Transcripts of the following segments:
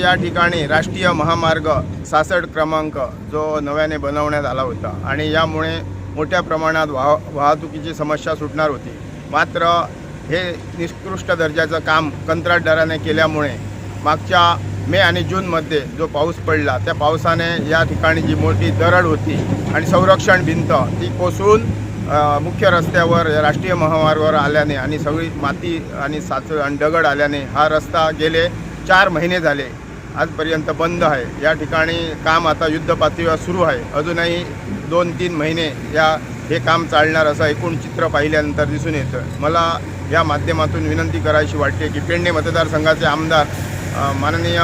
या ठिकाणी राष्ट्रीय महामार्ग 66 क्रमांक जो नव्याने बनवण्यात आला होता आणि यामुळे मोठ्या प्रमाणात वाहतुकीची समस्या सुटणार होती। मात्र हे निकृष्ट दर्जाचं काम कंत्राटदाराने केल्यामुळे मागच्या मे आणि जूनमध्ये जो पाऊस पडला त्या पावसाने या ठिकाणी जी मोठी दरड होती आणि संरक्षण भिंत ती कोसळून मुख्य रस्त्यावर राष्ट्रीय महामार्गावर आल्याने आणि सगळी माती आणि आणि दगड आल्याने हा रस्ता गेले 4 महिने झाले आजपर्यंत बंद आहे। या ठिकाणी काम आता युद्धपातळीवर सुरू आहे। अजूनही 2-3 महिने हे काम चालणार असं एकूण चित्र पाहिल्यानंतर दिसून येतं। मला या माध्यमातून विनंती करायची वाटते की पेडणे मतदारसंघाचे आमदार माननीय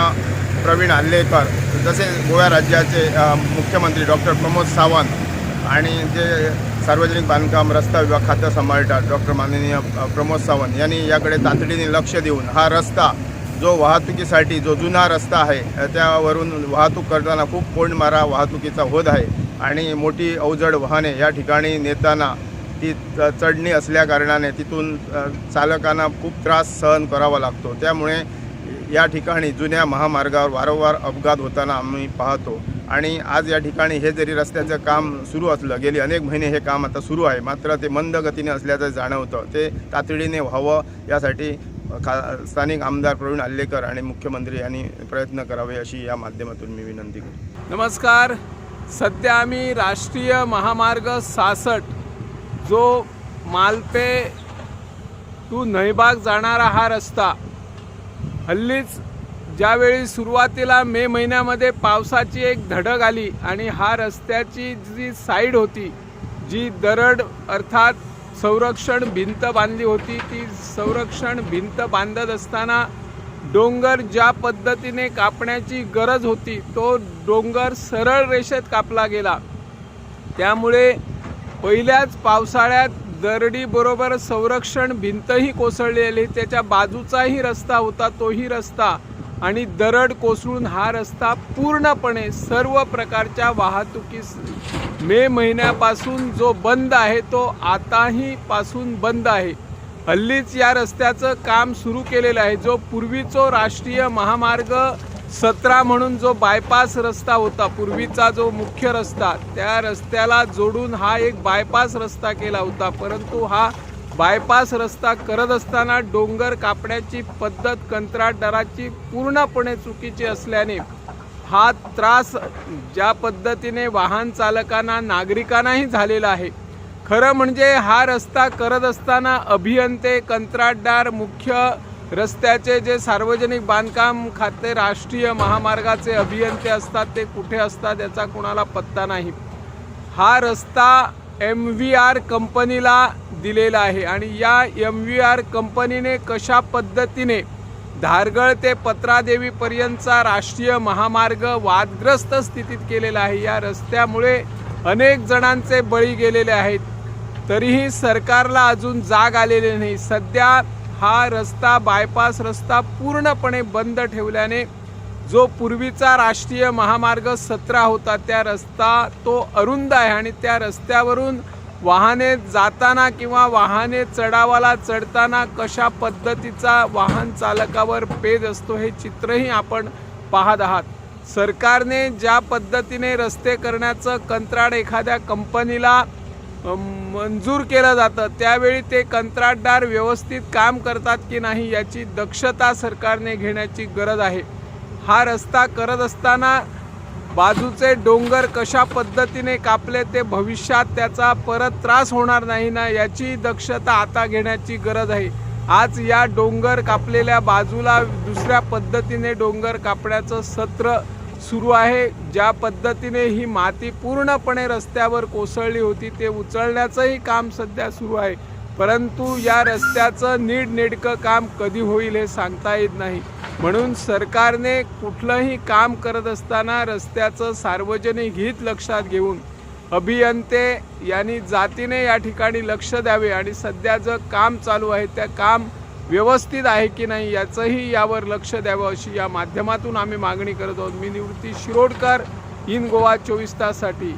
प्रवीण हल्लेकर, तसेच गोवा राज्याचे मुख्यमंत्री डॉक्टर प्रमोद सावंत आणि जे सार्वजनिक बांधकाम रस्ता विभाग खातं सांभाळतात डॉक्टर माननीय प्रमोद सावंत यांनी याकडे तातडीने लक्ष देऊन हा रस्ता जो वाहतुकीसाठी जो जुना रस्ता आहे त्यावरून वाहतूक करताना खूप कोंडमारा वाहतुकीचा होत आहे आणि मोठी अवजड वाहने या ठिकाणी नेताना ती चढणी असल्या कारणाने तिथून चालकांना खूप त्रास सहन करावा लागतो। त्यामुळे या ठिकाणी जुन्या महामार्गावर वारंवार अपघात होताना आम्ही पाहतो आणि आज या ठिकाणी हे जरी रस्त्याचं काम सुरू असलं, गेली अनेक महिने हे काम आता सुरू आहे, मात्र ते मंद गतीने असल्याचं जाणवतं। ते तातडीने व्हावं यासाठी स्थानिक आमदार प्रवीण हल्लेकर आणि मुख्यमंत्री यांनी प्रयत्न करावे अशी या माध्यमातून मी विनंती करतो। नमस्कार। सध्या आम्ही राष्ट्रीय महामार्ग 66 जो मालपे टू नहीबाग जाणारा हा रस्ता हल्लीच ज्यावेळी सुरुवातीला मे महिन्यामध्ये पावसाची एक धडक आली आणि हा रस्त्याची जी साईड होती, जी दरड अर्थात संरक्षण भिंत बांधली होती, ती संरक्षण भिंत बांधत असताना डोंगर ज्या पद्धतीने कापण्याची गरज होती तो डोंगर सरळ रेषेत कापला गेला। त्यामुळे पहिल्याच पावसाळ्यात दरडीबरोबर संरक्षण भिंतही कोसळलेली, त्याच्या बाजूचाही रस्ता होता तोही रस्ता आणि दरड कोसळून हा रस्ता पूर्णपणे सर्व प्रकारच्या वाहतुकीस मे महिन्यापासून जो बंद आहे तो आताही पासून बंद आहे। हल्लीच या रस्त्याचं काम सुरू केलेलं आहे। जो पूर्वीचा राष्ट्रीय महामार्ग 17 म्हणून जो बायपास रस्ता होता, पूर्वीचा जो मुख्य रस्ता, त्या रस्त्याला जोडून हा एक बायपास रस्ता केला होता, परंतु हा बायपास रस्ता करत असताना डोंगर कापण्याची पद्धत कंत्राटदाराची पूर्णपणे चुकीची असल्याने हा त्रास ज्या पद्धतीने वाहन चालकांना नागरिकांनाही झालेला आहे। खरं म्हणजे हा रस्ता करत असताना अभियंते, कंत्राटदार, मुख्य रस्त्याचे जे सार्वजनिक बांधकाम खाते राष्ट्रीय महामार्गाचे अभियंते असतात ते कुठे असतात याचा कोणाला पत्ता नाही। हा रस्ता MVR कंपनीला दिलेला आहे आणि या MVR कंपनीने कशा पद्धतीने धारगळ ते पत्रादेवीपर्यंतचा राष्ट्रीय महामार्ग वादग्रस्त स्थितीत केलेला आहे। या रस्त्यामुळे अनेक जणांचे बळी गेलेले आहेत, तरीही सरकारला अजून जाग आलेली नाही। सध्या हा रस्ता बायपास रस्ता पूर्णपणे बंद ठेवल्याने जो पूर्वीचा राष्ट्रीय महामार्ग 17 होता त्या रस्ता तो अरुंद आहे आणि त्या रस्त्यावरून वाहने जाताना किंवा वाहने चढावाला चढताना कशा पद्धतीचा वाहन चालकावर पेज असतो हे चित्रही आपण पाहत आहात। सरकारने ज्या पद्धतीने रस्ते करण्याचं कंत्राट एखाद्या कंपनीला मंजूर केलं जातं त्यावेळी ते कंत्राटदार व्यवस्थित काम करतात की नाही याची दक्षता सरकारने घेण्याची गरज आहे। हा रस्ता करत असताना बाजूचे डोंगर कशा पद्धतीने कापले ते भविष्यात त्याचा परत त्रास होणार नाही ना याची दक्षता आता घेण्याची गरज आहे। आज या डोंगर कापलेल्या बाजूला दुसऱ्या पद्धतीने डोंगर कापण्याचं सत्र सुरू आहे। ज्या पद्धतीने ही माती पूर्णपणे रस्त्यावर कोसळली होती ते उचलण्याचंही काम सध्या सुरू आहे, परंतु या रस्त्याचं नीटनेटकं काम कधी होईल हे सांगता येत नाही। म्हणून सरकारने कुठलंही काम करत असताना रस्त्याचं सार्वजनिक हित लक्षात घेऊन अभियंते यांनी जातीने या ठिकाणी लक्ष द्यावे आणि सध्या जे काम चालू आहे त्या काम व्यवस्थित आहे की नाही याचंही यावर लक्ष द्यावं अशी या माध्यमातून आम्ही मागणी करत आहोत। मी निवृत्ती शिरोडकर, इन गोवा 24 ताससाठी।